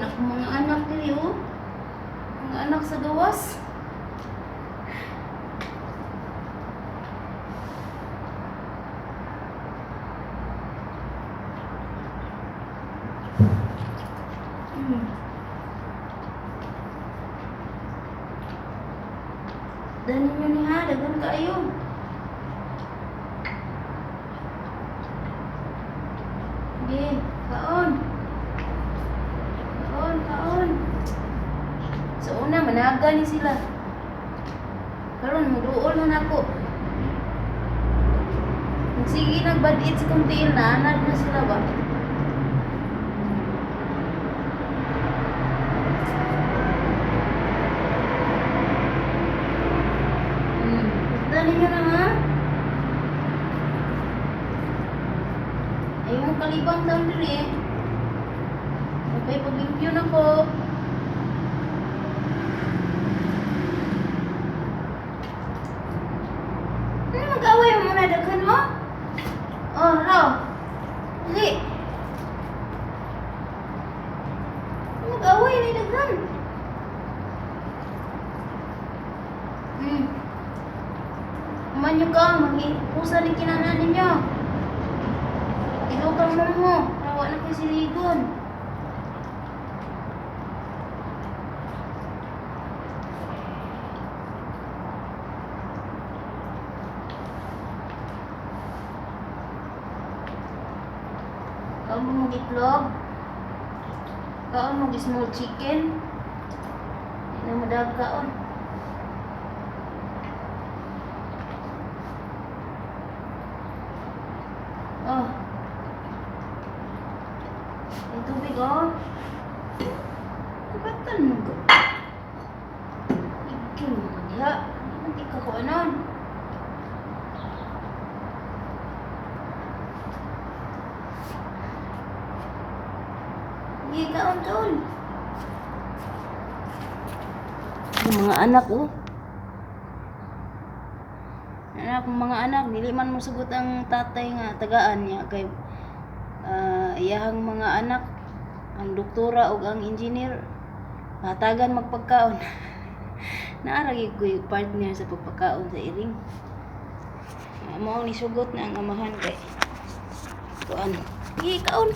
akong mga anak diri oh. Mga anak sa gawas. Dali nyo ni ha, dagan kayo. Sige, kaon. Kaon, kaon. So una, managa ni sila. Karon muduol man ako. Sige, nagbad-it sa kuntiil na, anad na sila ba? Dali nyo na ha. Ayaw mo kalibang daw diri. Okay, pag-limpyo na ko. Ano mag-away mo muna daghan mo? Oh, raw. Dali. Ano mag-away na daghan? Manyo ka, mag-ipusa ni kinanan ninyo. Ilokang mo. Rawa na kayo siligon. Kaon mo mag-itlog. Kaon mo small chicken. Hindi na madag kaon. Oh. Ang tubig oh. Kapatan mo ko. Ikin mo ka diha. Hindi ka ko anon. Hindi kaon-kaon. Yung mga anak oh. Mga anak, dili man mo sugot ang tatay nga tagaan niya kay iyahang mga anak ang doktora ug ang engineer hatagan magpagkaon. Naaragi ko yung partner sa pagpakaon sa iring. Mao ni sugot na ang amahan kay kuan. Kaon.